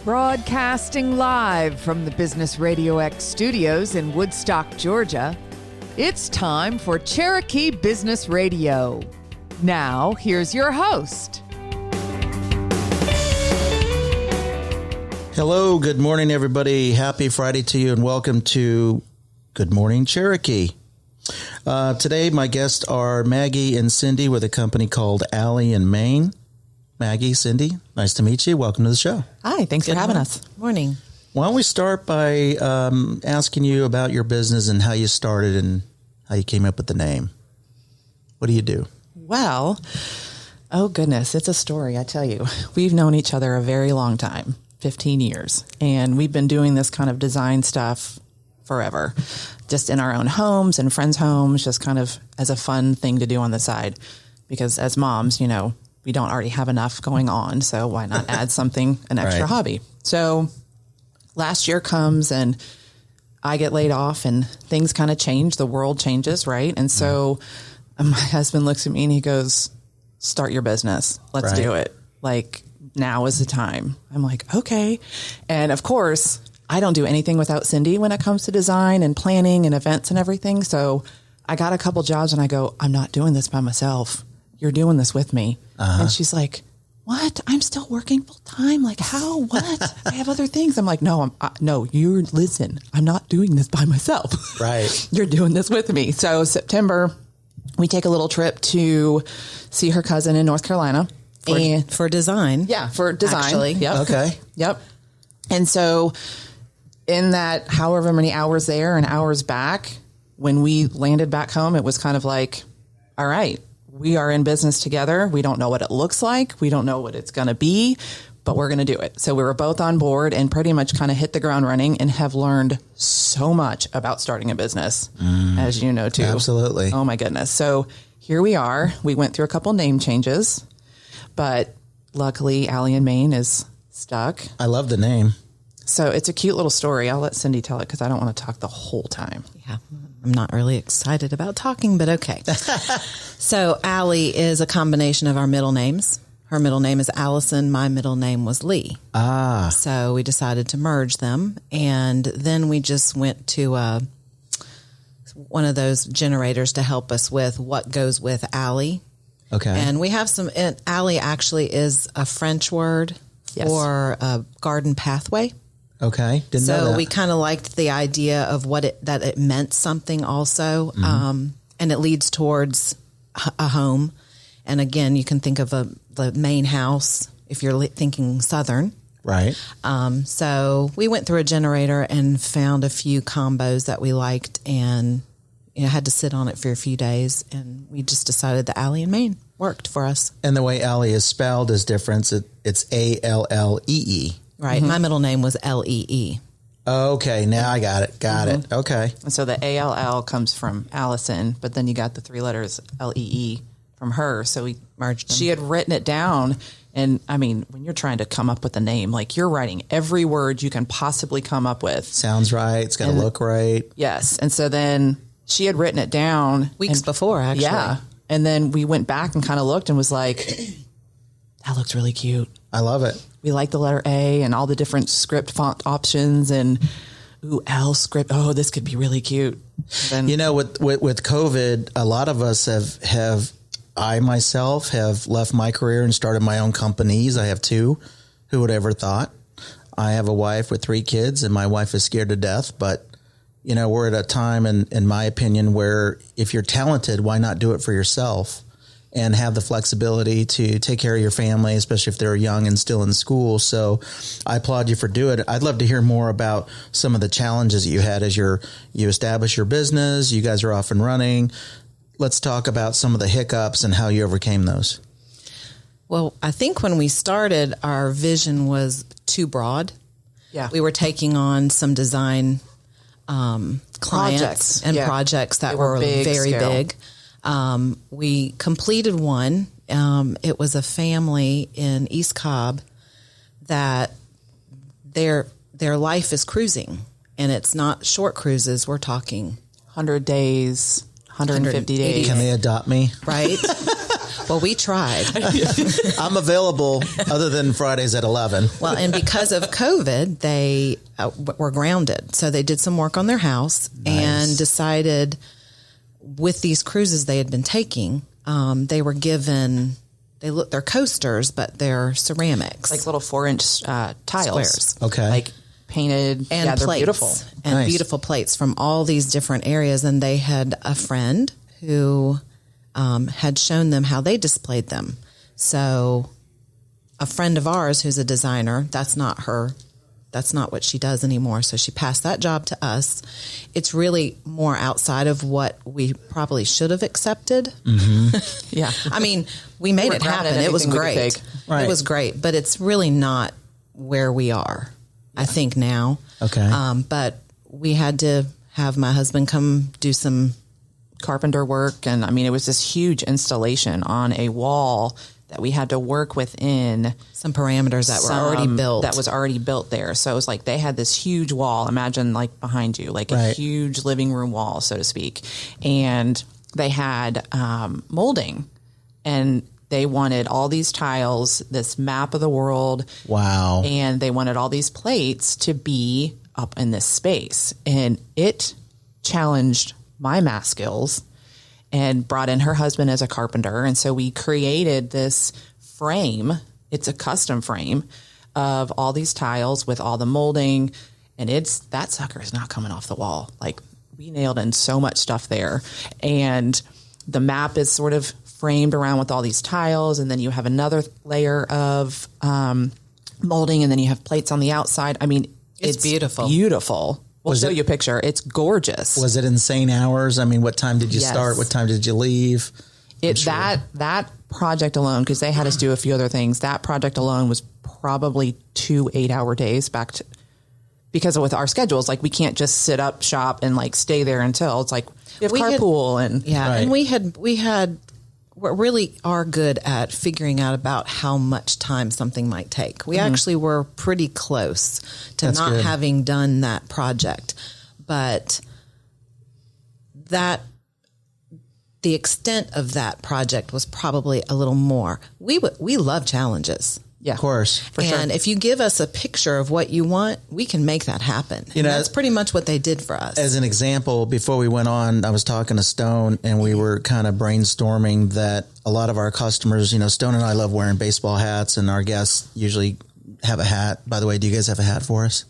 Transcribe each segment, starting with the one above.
Broadcasting live from the Business RadioX studios in Woodstock, Georgia, it's time for Cherokee Business Radio. Now, here's your host. Hello, good morning, everybody. Happy Friday to you, and welcome to Good Morning Cherokee. Today, my guests are Maggie and Cindy with a company called Allee Main. Maggie, Cindy, nice to meet you. Welcome to the show. Hi, thanks for having us. Morning. Why don't we start by asking you about your business and how you started and how you came up with the name. What do you do? Well, oh goodness, it's a story, I tell you. We've known each other a very long time, 15 years, and we've been doing this kind of design stuff forever, just in our own homes and friends' homes, just kind of as a fun thing to do on the side. Because as moms, you know, we don't already have enough going on, so why not add something, an extra hobby? So last year comes and I get laid off and things kind of change. The world changes, right? And so my husband looks at me and he goes, start your business. Let's do it. Like, now is the time. I'm like, okay. And of course, I don't do anything without Cindy when it comes to design and planning and events and everything. So I got a couple jobs and I go, I'm not doing this by myself. You're doing this with me. And she's like, what? I'm still working full time. Like, how? What? I have other things. I'm like, no, listen, I'm not doing this by myself. Right. You're doing this with me. So September, we take a little trip to see her cousin in North Carolina. For design. Yeah, for design. Actually. Yep. Okay. Yep. And so in that however many hours there and hours back, when we landed back home, it was kind of like, all right, we are in business together. We don't know what it looks like. We don't know what it's going to be, but we're going to do it. So we were both on board and pretty much kind of hit the ground running and have learned so much about starting a business, as you know, too. Absolutely. Oh, my goodness. So here we are. We went through a couple name changes, but luckily Allee Main is stuck. I love the name. So it's a cute little story. I'll let Cindy tell it because I don't want to talk the whole time. Yeah, I'm not really excited about talking, but okay. So Allee is a combination of our middle names. Her middle name is Allison. My middle name was Lee. So we decided to merge them. And then we just went to one of those generators to help us with what goes with Allee. Okay. And we have some, Allee actually is a French word for a garden pathway. Okay. Didn't know that. So we kind of liked the idea of that it meant something also. And it leads towards a home. And again, you can think of the main house if you're thinking Southern. Right. So we went through a generator and found a few combos that we liked and had to sit on it for a few days. And we just decided the Allee Main worked for us. And the way Allee is spelled is different. It's Allee. Right. My middle name was Lee. Okay. Now I got it. Got it. Okay. And so the ALL comes from Allison, but then you got the three letters LEE from her. So we merged them. She had written it down. And I mean, when you're trying to come up with a name, like you're writing every word you can possibly come up with. Sounds right. It's got to look right. Yes. And so then she had written it down Weeks before, actually. Yeah. And then we went back and kind of looked and was like, that looks really cute. I love it. We like the letter A and all the different script font options and L script. Oh, this could be really cute. Then, you know, with COVID, a lot of us I myself have left my career and started my own companies. I have two. Who would ever thought? I have a wife with 3 kids and my wife is scared to death. But, you know, we're at a time, in my opinion, where if you're talented, why not do it for yourself? And have the flexibility to take care of your family, especially if they're young and still in school. So I applaud you for doing it. I'd love to hear more about some of the challenges that you had as you establish your business. You guys are off and running. Let's talk about some of the hiccups and how you overcame those. Well, I think when we started, our vision was too broad. Yeah. We were taking on some design clients and projects that were very big. We completed one. It was a family in East Cobb that their life is cruising, and it's not short cruises. We're talking 100 days, 150 days. Can they adopt me? Right. Well, we tried. I'm available other than Fridays at 11. Well, and because of COVID, they were grounded. So they did some work on their house and decided with these cruises they had been taking, they were given, they're coasters, but they're ceramics. Like little 4-inch tiles. Squares. Okay. Like painted. And yeah, they're plates. beautiful. And Nice. beautiful plates from all these different areas. And they had a friend who had shown them how they displayed them. So a friend of ours who's a designer, that's not what she does anymore. So she passed that job to us. It's really more outside of what we probably should have accepted. Yeah. I mean, we made were it grounded happen. in It was anything we could great. take. Right. It was great, but it's really not where we are, I think now. Okay. But we had to have my husband come do some. Carpenter work. And I mean, it was this huge installation on a wall that we had to work within. Some parameters that were already built. That was already built there. So it was like they had this huge wall, imagine like behind you, like a Right. huge living room wall, so to speak. And they had molding, and they wanted all these tiles, this map of the world. Wow. And they wanted all these plates to be up in this space. And it challenged my math skills and brought in her husband as a carpenter. And so we created this frame. It's a custom frame of all these tiles with all the molding. And that sucker is not coming off the wall. Like, we nailed in so much stuff there. And the map is sort of framed around with all these tiles. And then you have another layer of molding, and then you have plates on the outside. I mean, it's beautiful. Beautiful. We'll show you a picture. It's gorgeous. Was it insane hours? I mean, what time did you Yes. start? What time did you leave? That project alone, because they had us do a few other things, that project alone was probably 2 8-hour days because with our schedules, like we can't just sit up shop and like stay there until it's like we have carpool and Yeah. Right. And we really are good at figuring out about how much time something might take. We actually were pretty close to That's not good. having done that project, but the extent of that project was probably a little more. We love challenges. yeah, Of course. for sure. And if you give us a picture of what you want, we can make that happen. You know, And that's pretty much what they did for us. As an example, before we went on, I was talking to Stone and we were kind of brainstorming that a lot of our customers, Stone and I love wearing baseball hats, and our guests usually have a hat. By the way, do you guys have a hat for us?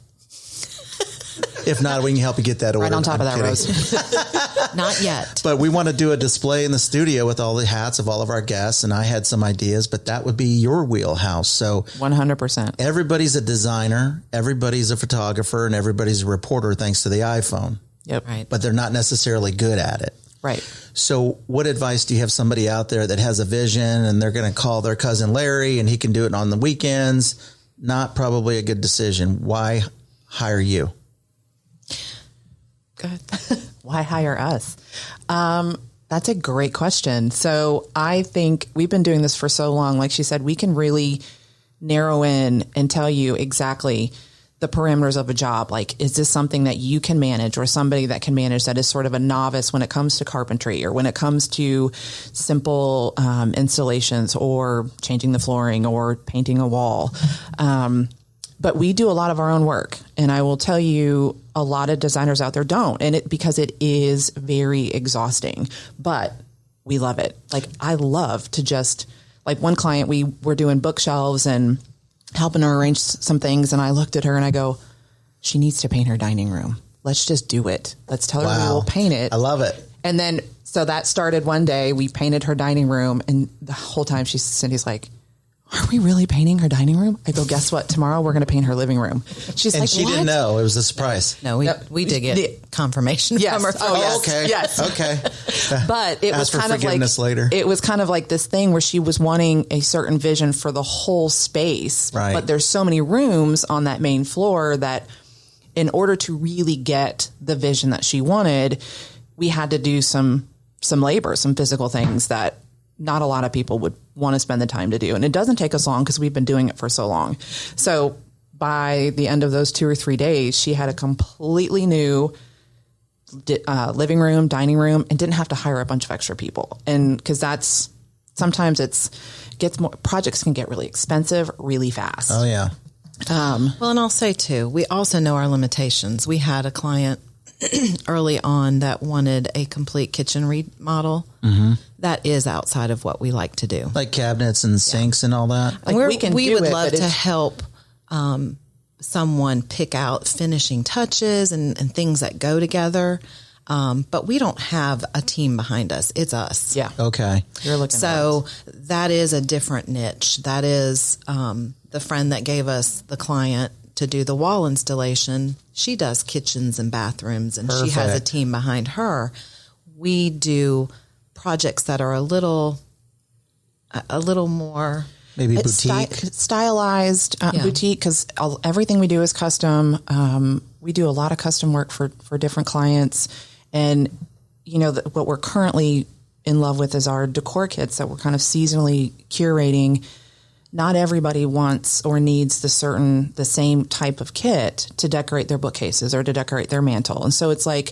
If not, we can help you get that order. Right on top of that, kidding. Rose. Not yet. But we want to do a display in the studio with all the hats of all of our guests, and I had some ideas, but that would be your wheelhouse. So 100%. everybody's a designer, everybody's a photographer, and everybody's a reporter thanks to the iPhone. Yep. Right. But they're not necessarily good at it. Right. So what advice do you have somebody out there that has a vision and they're going to call their cousin Larry and he can do it on the weekends? Not probably a good decision. Why hire you? Good. Why hire us? That's a great question. So I think we've been doing this for so long. Like she said, we can really narrow in and tell you exactly the parameters of a job. Like, is this something that you can manage, or somebody that can manage that is sort of a novice when it comes to carpentry, or when it comes to simple installations, or changing the flooring, or painting a wall. But we do a lot of our own work, and I will tell you, a lot of designers out there don't, and because it is very exhausting, but we love it. Like, I love to just, like, one client, we were doing bookshelves and helping her arrange some things, and I looked at her and I go, she needs to paint her dining room. Let's just do it. Let's tell her Wow. we'll paint it. I love it. And then, so that started one day, we painted her dining room, and the whole time Cindy's like, are we really painting her dining room? I go, guess what? Tomorrow we're going to paint her living room. She's And like, she what? didn't know. It was a surprise. No, we did get The- confirmation Yes. from her. Oh, yes. Okay. Yes. Okay. But it was Ask for kind of like, forgiveness later. it was kind of like this thing where she was wanting a certain vision for the whole space. Right. But there's so many rooms on that main floor that in order to really get the vision that she wanted, we had to do some labor, some physical things that not a lot of people would want to spend the time to do. And it doesn't take us long because we've been doing it for so long. So by the end of those 2 or 3 days, she had a completely new living room, dining room, and didn't have to hire a bunch of extra people. And because that's sometimes projects can get really expensive really fast. Oh yeah. Well, and I'll say too, we also know our limitations. We had a client early on that wanted a complete kitchen remodel. That is outside of what we like to do. Like cabinets and sinks and all that. Like we would love to help someone pick out finishing touches and things that go together. But we don't have a team behind us. It's us. Yeah. Okay. You're looking So that is a different niche. That is the friend that gave us the client to do the wall installation. She does kitchens and bathrooms, and she has a Perfect. team behind her. We do projects that are a little more Maybe It's boutique. stylized boutique, because everything we do is custom. We do a lot of custom work for different clients. And, what we're currently in love with is our decor kits that we're kind of seasonally curating. Not everybody wants or needs the same type of kit to decorate their bookcases or to decorate their mantle. And so it's like,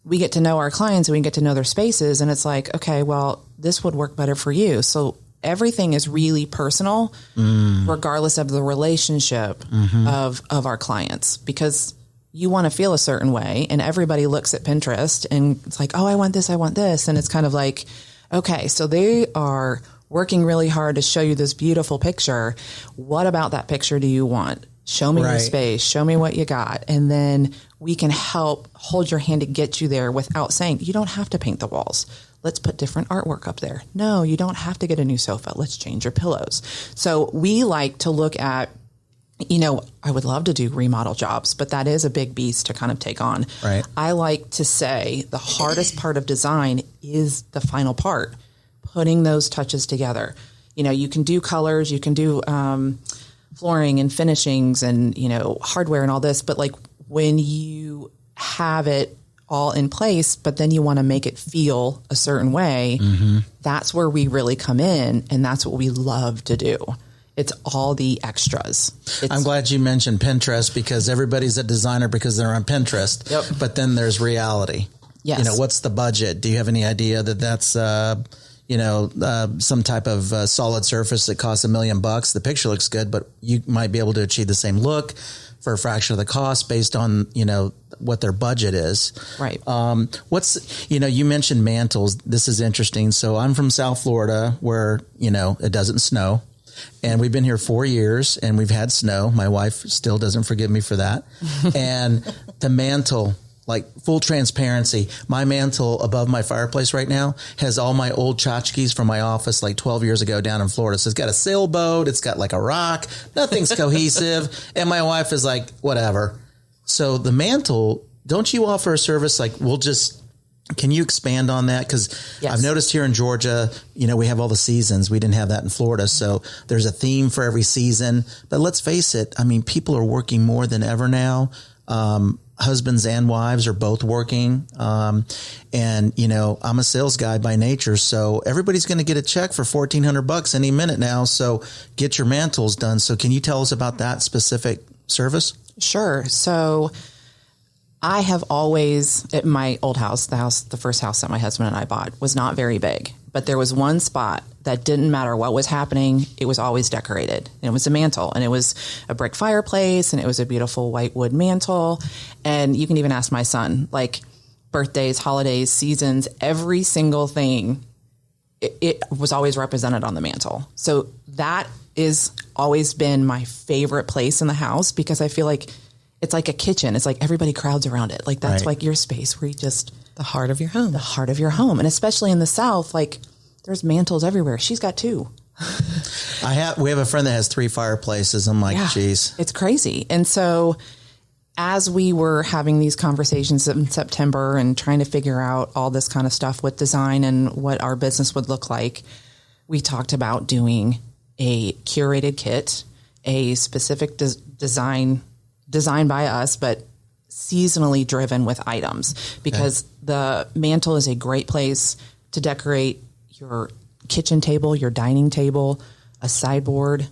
we get to know our clients and we get to know their spaces. And it's like, okay, well, this would work better for you. So everything is really personal, regardless of the relationship of our clients, because you want to feel a certain way, and everybody looks at Pinterest and it's like, oh, I want this. And it's kind of like, okay, so they are working really hard to show you this beautiful picture. What about that picture do you want? Show me your space. Show me what you got. And then we can help hold your hand to get you there without saying, you don't have to paint the walls. Let's put different artwork up there. No, you don't have to get a new sofa. Let's change your pillows. So we like to look at, I would love to do remodel jobs, but that is a big beast to kind of take on. Right. I like to say the hardest part of design is the final part, putting those touches together. You can do colors, you can do flooring and finishings and, hardware and all this, but like when you have it all in place, but then you want to make it feel a certain way, that's where we really come in, and that's what we love to do. It's all the extras. I'm glad you mentioned Pinterest, because everybody's a designer because they're on Pinterest. Yep. But then there's reality. Yes. What's the budget? Do you have any idea that that's some type of solid surface that costs $1 million? The picture looks good, but you might be able to achieve the same look for a fraction of the cost based on, what their budget is. Right. You mentioned mantles. This is interesting. So I'm from South Florida where, it doesn't snow. And we've been here 4 years and we've had snow. My wife still doesn't forgive me for that. And the mantle, like full transparency, my mantle above my fireplace right now has all my old tchotchkes from my office like 12 years ago down in Florida. So it's got a sailboat. It's got like a rock. Nothing's cohesive. And my wife is like, whatever. So the mantle, don't you offer a service like can you expand on that? Because Yes. I've noticed here in Georgia, we have all the seasons. We didn't have that in Florida. So there's a theme for every season. But let's face it. I mean, people are working more than ever now. Husbands and wives are both working. I'm a sales guy by nature. So everybody's going to get a check for $1,400 any minute now. So get your mantles done. So can you tell us about that specific service? Sure. So I have always, at my old house, the first house that my husband and I bought was not very big, but there was one spot that didn't matter what was happening. It was always decorated, and it was a mantle, and it was a brick fireplace, and it was a beautiful white wood mantle. And you can even ask my son, like birthdays, holidays, seasons, every single thing, it was always represented on the mantle. So that is always been my favorite place in the house, because I feel like it's like a kitchen. It's like everybody crowds around it. Like that's like your space where you just, the heart of your home. the heart of your home. And especially in the South, like there's mantles everywhere. She's got 2. We have a friend that has 3 fireplaces. I'm like, geez. It's crazy. And so as we were having these conversations in September and trying to figure out all this kind of stuff with design and what our business would look like, we talked about doing a curated kit, a specific design designed by us, but seasonally driven with items, because the mantle is a great place to decorate your kitchen table, your dining table, a sideboard,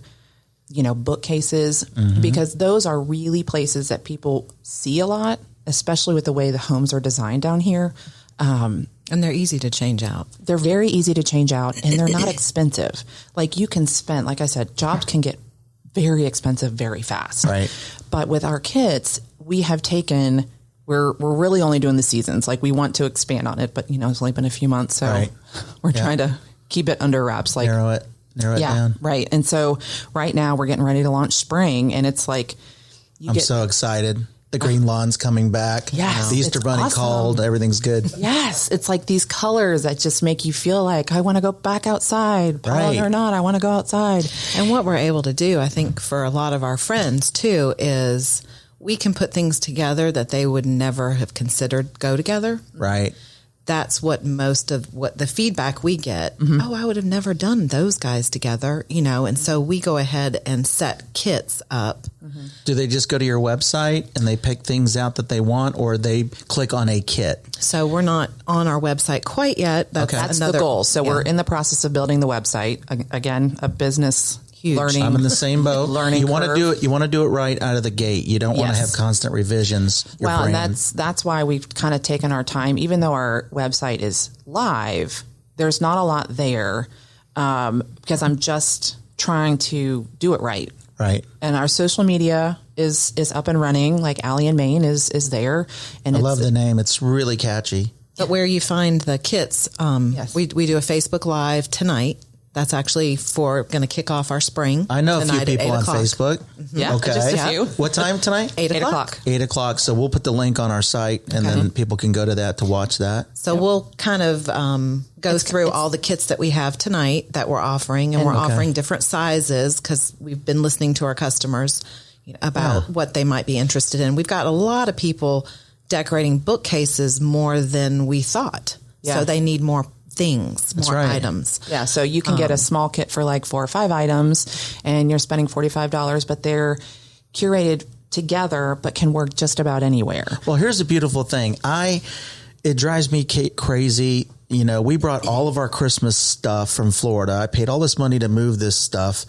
bookcases, because those are really places that people see a lot, especially with the way the homes are designed down here. And they're easy to change out. They're very easy to change out, and they're not expensive. Like you can spend, like I said, jobs can get very expensive very fast. Right. But with our kits, we have taken, we're really only doing the seasons. Like we want to expand on it, but it's only been a few months. So we're trying to keep it under wraps. Like Narrow it down. Right. And so right now we're getting ready to launch spring, and it's like, I'm so excited. The green lawn's coming back. Yes, The Easter it's Bunny awesome. called. Everything's good. Yes. It's like these colors that just make you feel like I want to go back outside. Pollen or not, I want to go outside. And what we're able to do, I think, for a lot of our friends too, is we can put things together that they would never have considered go together. Right. That's what most of what the feedback we get. Oh, I would have never done those guys together, and so we go ahead and set kits up. Do they just go to your website and they pick things out that they want, or they click on a kit? So we're not on our website quite yet. That's the goal. So we're in the process of building the website. Again, a business learning. I'm in the same boat. Learning you want to curve. do it. You want to do it right out of the gate. You don't want to Yes. have constant revisions. Well, and that's why we've kind of taken our time. Even though our website is live, there's not a lot there because I'm just trying to do it right. Right. And our social media is up and running. Like Allee Main is there. And I love the name. It's really catchy. But where you find the kits, we do a Facebook Live tonight. That's actually going to kick off our spring. I know a few tonight at people on 8:00. Facebook. Yeah, Okay. just a few. What time tonight? 8 8 o'clock. o'clock. 8 o'clock. So we'll put the link on our site, and then people can go to that to watch that. So we'll kind of go through all the kits that we have tonight that we're offering, and we're offering different sizes because we've been listening to our customers about what they might be interested in. We've got a lot of people decorating bookcases more than we thought. Yeah. So they need more things, more right. items. Yeah, so you can get a small kit for like 4 or 5 items, and you're spending $45, but they're curated together, but can work just about anywhere. Well, here's the beautiful thing. It drives me crazy. We brought all of our Christmas stuff from Florida. I paid all this money to move this stuff,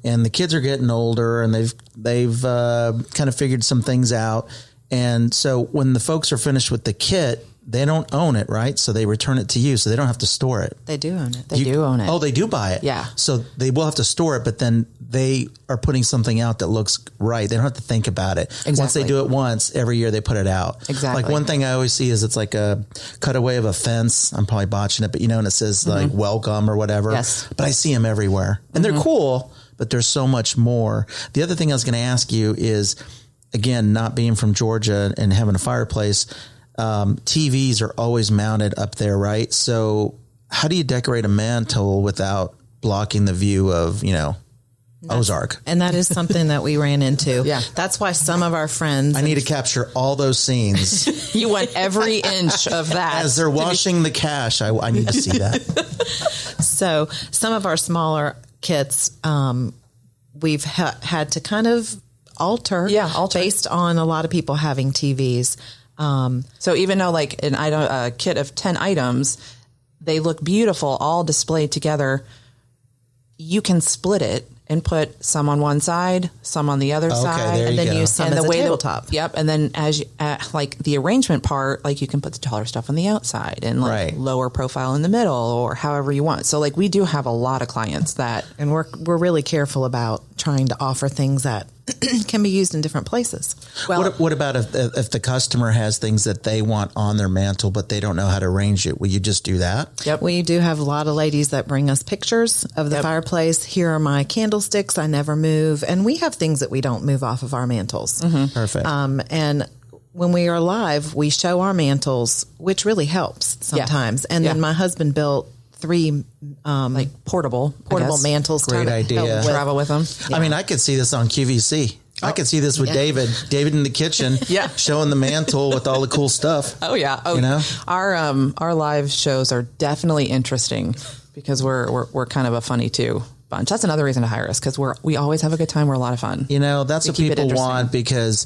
and the kids are getting older, and they've kind of figured some things out. And so when the folks are finished with the kit, they don't own it, right? So they return it to you, so they don't have to store it. They do own it. They do own it. Oh, they do buy it. Yeah. So they will have to store it, but then they are putting something out that looks right. They don't have to think about it. Exactly. Once they do it once, every year they put it out. Exactly. Like one thing I always see is it's like a cutaway of a fence. I'm probably botching it, but and it says like welcome or whatever. Yes. But I see them everywhere, and they're cool, but there's so much more. The other thing I was going to ask you is, again, not being from Georgia and having a fireplace, TVs are always mounted up there, right? So how do you decorate a mantle without blocking the view of, Ozark? And that is something that we ran into. Yeah. That's why some of our friends... I need to capture all those scenes. You want every inch of that. As they're washing the cash, I need to see that. So some of our smaller kits, we've had to kind of alter based on a lot of people having TVs. So even though like a kit of 10 items, they look beautiful, all displayed together, you can split it and put some on one side, some on the other side, there and you then go. use some as a tabletop. Yep, and then as you, like the arrangement part, like you can put the taller stuff on the outside and like Right. lower profile in the middle, or however you want. So like we do have a lot of clients that, And we're really careful about trying to offer things that can be used in different places. well, What about if the customer has things that they want on their mantle, but they don't know how to arrange it? Will you just do that? yep, We do have a lot of ladies that bring us pictures of the fireplace. Here are my candlesticks I never move. And we have things that we don't move off of our mantles. Perfect. And when we are live, we show our mantles, which really helps sometimes. And then my husband built 3 like portable mantles. Great to idea. help with- travel with them. I mean, I could see this on QVC. I could see this with David in the kitchen, showing the mantle with all the cool stuff. Oh yeah. Our live shows are definitely interesting because we're kind of a funny too bunch. That's another reason to hire us, because we always have a good time. We're a lot of fun. That's what keep it people interesting. want, because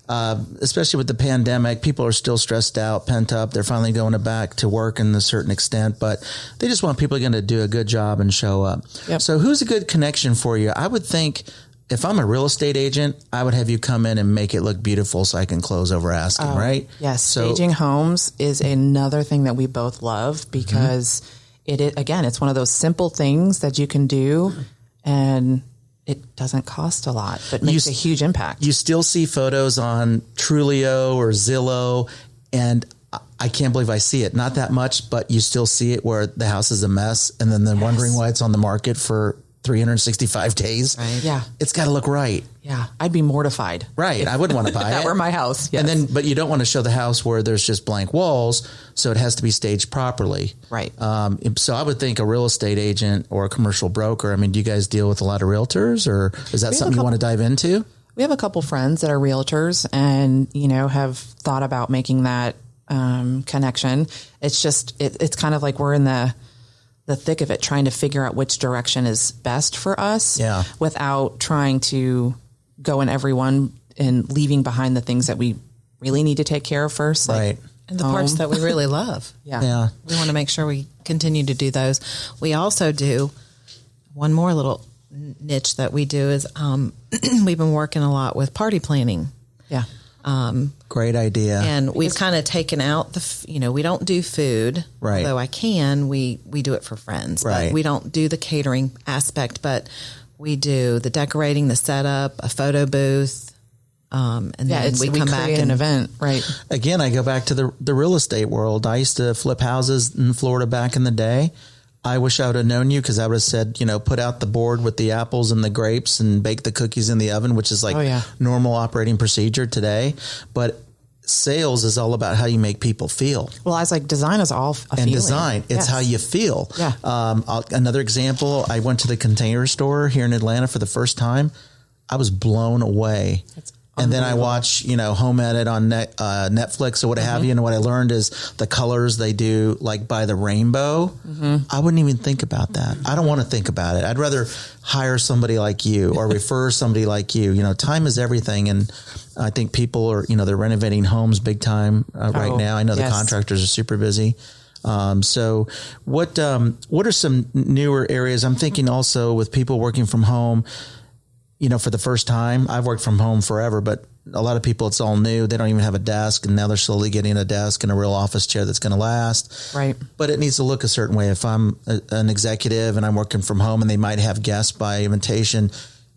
especially with the pandemic, people are still stressed out, pent up. They're finally going back to work in a certain extent, but they just want people going to do a good job and show up. Yep. So who's a good connection for you? I would think if I'm a real estate agent, I would have you come in and make it look beautiful so I can close over asking, right? Yes. So, Staging homes is another thing that we both love because it's one of those simple things that you can do and it doesn't cost a lot, but makes a huge impact. You still see photos on Trulio or Zillow, and I can't believe I see it. Not that much, but you still see it where the house is a mess and then they're wondering why it's on the market for 365 days. Right. Yeah. It's got to look right. Yeah. I'd be mortified. Right. I wouldn't want to buy that it. were my house. Yes. And then, but you don't want to show the house where there's just blank walls. So it has to be staged properly. Right. So I would think a real estate agent or a commercial broker. I mean, do you guys deal with a lot of realtors, or is that something you want to dive into? We have a couple friends that are realtors and, have thought about making that connection. It's just, it's kind of like we're in the thick of it, trying to figure out which direction is best for us without trying to go in every one and leaving behind the things that we really need to take care of first. Right. And the parts that we really love. Yeah. We want to make sure we continue to do those. We also do one more little niche that we do is we've been working a lot with party planning. Yeah. Great idea. And we've kind of taken out we don't do food. Right. Although we do it for friends. Right. But we don't do the catering aspect, but we do the decorating, the setup, a photo booth. And then we come back an event. Right. Again, I go back to the real estate world. I used to flip houses in Florida back in the day. I wish I would have known you, because I would have said, put out the board with the apples and the grapes and bake the cookies in the oven, which is like normal operating procedure today. But sales is all about how you make people feel. Well, I was like, design is all a feeling. Design, it's how you feel. Yeah. Another example, I went to the Container Store here in Atlanta for the first time. I was blown away. And then I watch, Home Edit on Netflix or what have you. And what I learned is the colors they do, like by the rainbow. I wouldn't even think about that. I don't want to think about it. I'd rather hire somebody like you or refer somebody like you. Time is everything. And I think people are, they're renovating homes big time right now. I know the contractors are super busy. So what are some newer areas? I'm thinking also with people working from home, for the first time. I've worked from home forever, but a lot of people, it's all new. They don't even have a desk, and now they're slowly getting a desk and a real office chair that's going to last. Right. But it needs to look a certain way. If I'm an executive and I'm working from home and they might have guests by invitation,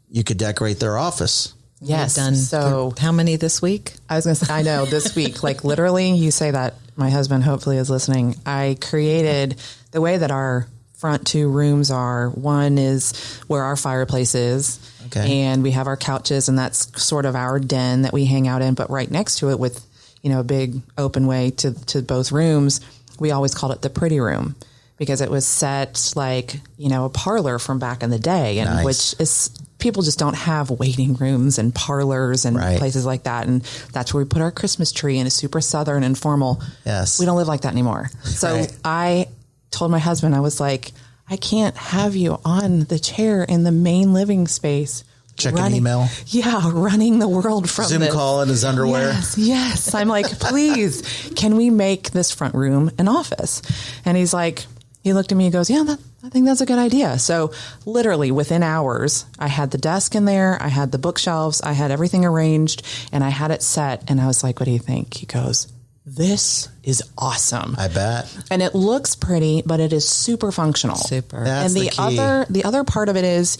you could decorate their office. Yes. Done. So how many this week? I was going to say, I know this week, like literally you say that, my husband hopefully is listening. I created the way that our front two rooms are. One is where our fireplace is. Okay. And we have our couches, and that's sort of our den that we hang out in. But right next to it with, a big open way to both rooms, we always called it the pretty room because it was set like, a parlor from back in the day, and which is, people just don't have waiting rooms and parlors and places like that. And that's where we put our Christmas tree, and it's super Southern and formal. Yes. We don't live like that anymore. So I told my husband, I was like, I can't have you on the chair in the main living space. Check an email. Yeah, running the world from Zoom call in his underwear. Yes. I'm like, please, can we make this front room an office? And he's like, he looked at me and goes, yeah, I think that's a good idea. So literally within hours, I had the desk in there, I had the bookshelves, I had everything arranged, and I had it set. And I was like, what do you think? He goes, this is awesome. I bet. And it looks pretty, but it is super functional. Super. That's and the other part of it is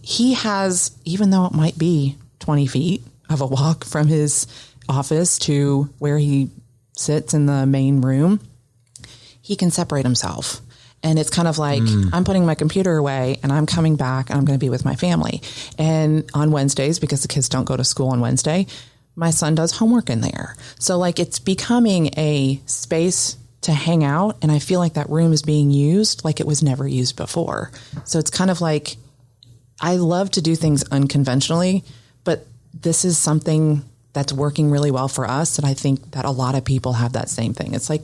he has, even though it might be 20 feet of a walk from his office to where he sits in the main room, he can separate himself. And it's kind of like, I'm putting my computer away and I'm coming back and I'm going to be with my family. And on Wednesdays, because the kids don't go to school on Wednesday, my son does homework in there. So like it's becoming a space to hang out. And I feel like that room is being used like it was never used before. So it's kind of like, I love to do things unconventionally, but this is something that's working really well for us. And I think that a lot of people have that same thing. It's like,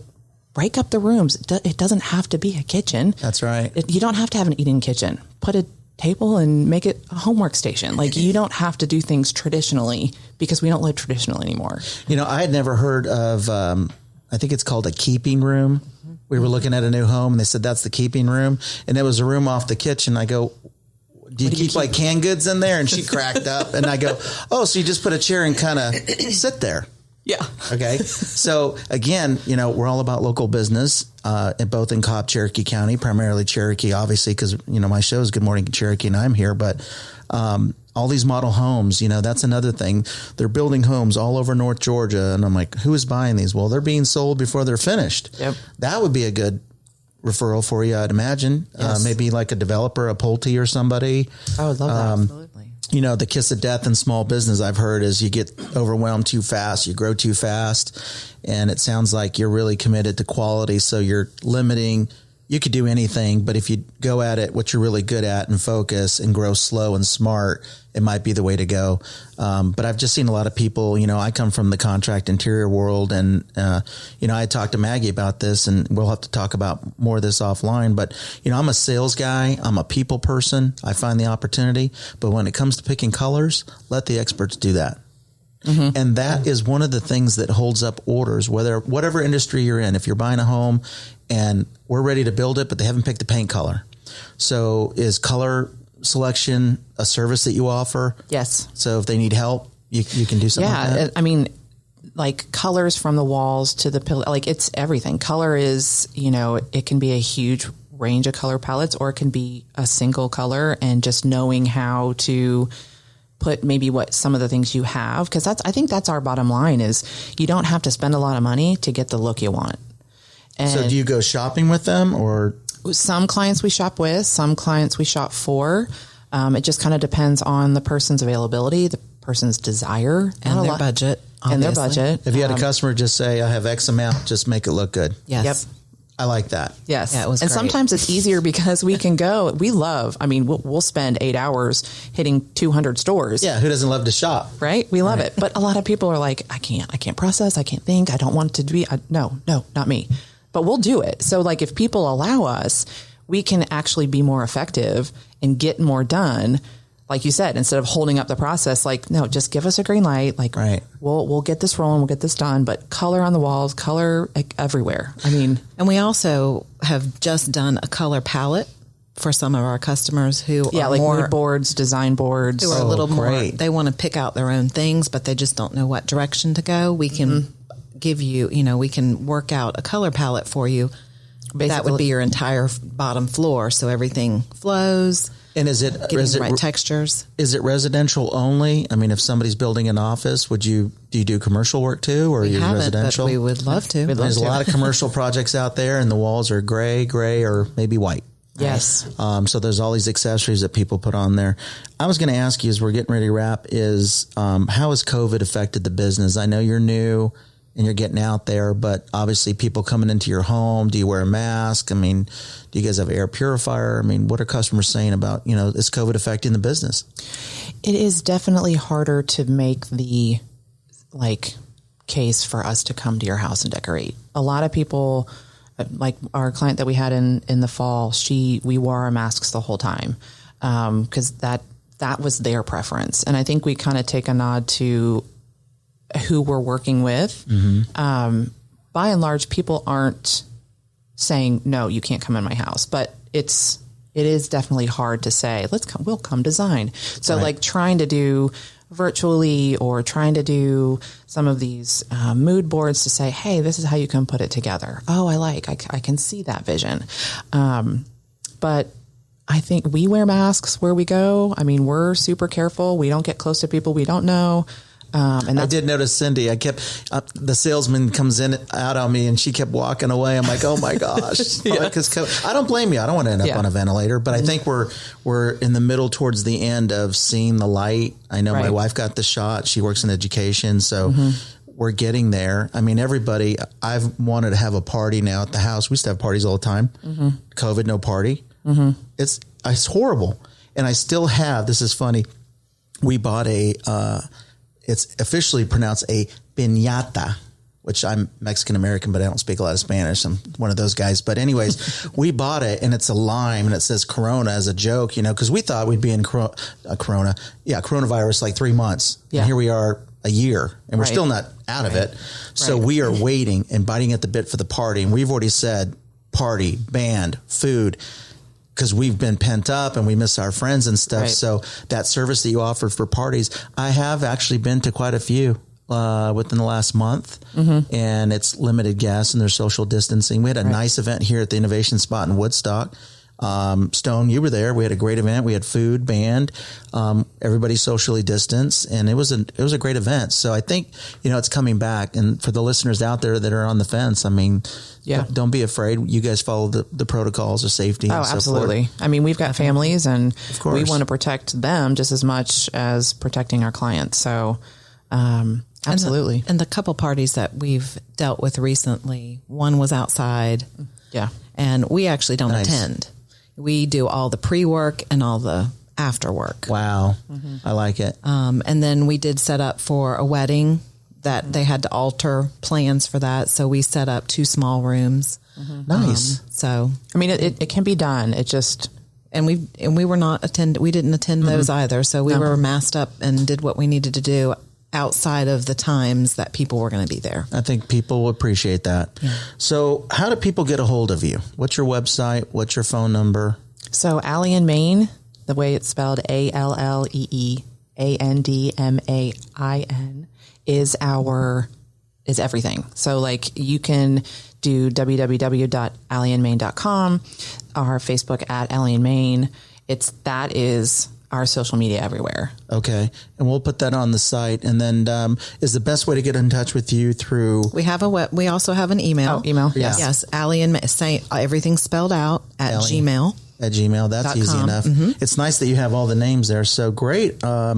break up the rooms. It doesn't have to be a kitchen. That's right. You don't have to have an eating kitchen. Put a table and make it a homework station. Like you don't have to do things traditionally because we don't live traditional anymore. I had never heard of, I think it's called a keeping room. We were looking at a new home and they said, that's the keeping room. And it was a room off the kitchen. I go, do you keep like canned goods in there? And she cracked up, and I go, oh, so you just put a chair and kind of sit there. Yeah. Okay. So again, we're all about local business, both in Cobb, Cherokee County, primarily Cherokee, obviously, because, my show is Good Morning Cherokee and I'm here, but, all these model homes, that's another thing. They're building homes all over North Georgia. And I'm like, who is buying these? Well, they're being sold before they're finished. Yep. That would be a good referral for you, I'd imagine. Yes. Maybe like a developer, a Pulte or somebody. I would love that. Absolutely. The kiss of death in small business, I've heard, is you get overwhelmed too fast, you grow too fast. And it sounds like you're really committed to quality. So you're limiting. You could do anything, but if you go at it, what you're really good at and focus and grow slow and smart, it might be the way to go. But I've just seen a lot of people, I come from the contract interior world and, I talked to Maggie about this and we'll have to talk about more of this offline, but, I'm a sales guy. I'm a people person. I find the opportunity, but when it comes to picking colors, let the experts do that. Mm-hmm. And that is one of the things that holds up orders, whatever industry you're in. If you're buying a home and we're ready to build it, but they haven't picked the paint color. So is color selection a service that you offer? Yes. So if they need help, you can do something like that? I mean, like colors from the walls to the pillow, like it's everything. Color is, it can be a huge range of color palettes or it can be a single color, and just knowing how to put maybe what some of the things you have. Because I think that's our bottom line is you don't have to spend a lot of money to get the look you want. And so do you go shopping with them, or? Some clients we shop with, some clients we shop for. It just kind of depends on the person's availability, the person's desire, and their budget. And their budget. If you had a customer just say, I have X amount, just make it look good. Yes. Yep. I like that. Yes. Yeah, it was and great. sometimes it's easier because we can go, we'll spend 8 hours hitting 200 stores. Yeah. Who doesn't love to shop? Right. We love it. But a lot of people are like, I can't process. I can't think. I don't want it to be. No, not me. But we'll do it. So like if people allow us, we can actually be more effective and get more done. Like you said, instead of holding up the process, like, no, just give us a green light. Like, right. We'll get this rolling. We'll get this done. But color on the walls, color like, everywhere. And we also have just done a color palette for some of our customers who are like more mood boards, design boards. who are a little more, great. they want to pick out their own things, but they just don't know what direction to go. We can give you, we can work out a color palette for you. Basically, that would be your entire bottom floor. So everything flows. And is it the right textures? Is it residential only? I mean, if somebody's building an office, do you do commercial work too, or are you residential? But we would love to. There's a lot of commercial projects out there, and the walls are gray, or maybe white. Yes. So there's all these accessories that people put on there. I was going to ask you, as we're getting ready to wrap, is how has COVID affected the business? I know you're new and you're getting out there, but obviously people coming into your home, do you wear a mask? I mean, do you guys have air purifier? I mean, what are customers saying about, is COVID affecting the business? It is definitely harder to make the case for us to come to your house and decorate. A lot of people, like our client that we had in the fall, we wore our masks the whole time because that was their preference. And I think we kind of take a nod to who we're working with. Mm-hmm. By and large, people aren't saying, no, you can't come in my house, but it is definitely hard to say, we'll come design. So like trying to do virtually or trying to do some of these mood boards to say, hey, this is how you can put it together. Oh, I can see that vision. But I think we wear masks where we go. I mean, we're super careful. We don't get close to people we don't know. And I did notice Cindy. I kept the salesman comes out on me, and she kept walking away. I'm like, oh my gosh, because I don't blame you. I don't want to end up on a ventilator, but I think we're in the middle towards the end of seeing the light. I know my wife got the shot. She works in education, so we're getting there. I mean, everybody. I've wanted to have a party now at the house. We used to have parties all the time. Mm-hmm. COVID, no party. Mm-hmm. It's horrible, and I still have. This is funny. We bought it's officially pronounced a piñata, which I'm Mexican-American, but I don't speak a lot of Spanish. I'm one of those guys. But anyways, we bought it, and it's a lime, and it says Corona as a joke, because we thought we'd be in coronavirus like 3 months. Yeah. And here we are a year, and we're still not out of it. So we are waiting and biting at the bit for the party. And we've already said party, band, food. because we've been pent up and we miss our friends and stuff. Right. So that service that you offered for parties, I have actually been to quite a few within the last month, and it's limited guests and there's social distancing. We had a nice event here at the Innovation Spot in Woodstock. Stone, you were there. We had a great event. We had food, band, everybody socially distanced, and it was a great event. So I think, it's coming back. And for the listeners out there that are on the fence, I mean, don't be afraid. You guys follow the protocols of safety. Oh, and so absolutely. forth. I mean, we've got families, and Of course. we want to protect them just as much as protecting our clients. So, absolutely. And the couple parties that we've dealt with recently, one was outside. Yeah. And we actually don't Nice. attend. We do all the pre-work and all the after work. Wow. I like it. And then we did set up for a wedding that they had to alter plans for that. So we set up 2 small rooms. Nice. So, I mean, it can be done. It just, and we didn't attend those either. So we were masked up and did what we needed to do outside of the times that people were going to be there. I think people will appreciate that. Yeah. So how do people get a hold of you? What's your website? What's your phone number? so Allee Main, the way it's spelled, ALLEEANDMAIN, is everything. So like you can do www.alleeandmain.com, our Facebook at Allee Main. That is our social media everywhere. Okay. And we'll put that on the site. And then is the best way to get in touch with you through? We also have an email. Oh, email? Yeah. Yes. Allee and say everything's spelled out at Allee. Gmail. At Gmail. That's easy .com. enough. It's nice that you have all the names there. So great. I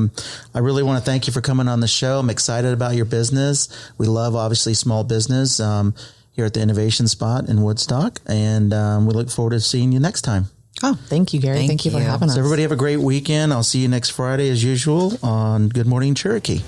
really want to thank you for coming on the show. I'm excited about your business. We love, obviously, small business here at the Innovation Spot in Woodstock. And we look forward to seeing you next time. Oh, thank you, Gary. Thank you for having us. So everybody have a great weekend. I'll see you next Friday as usual on Good Morning Cherokee.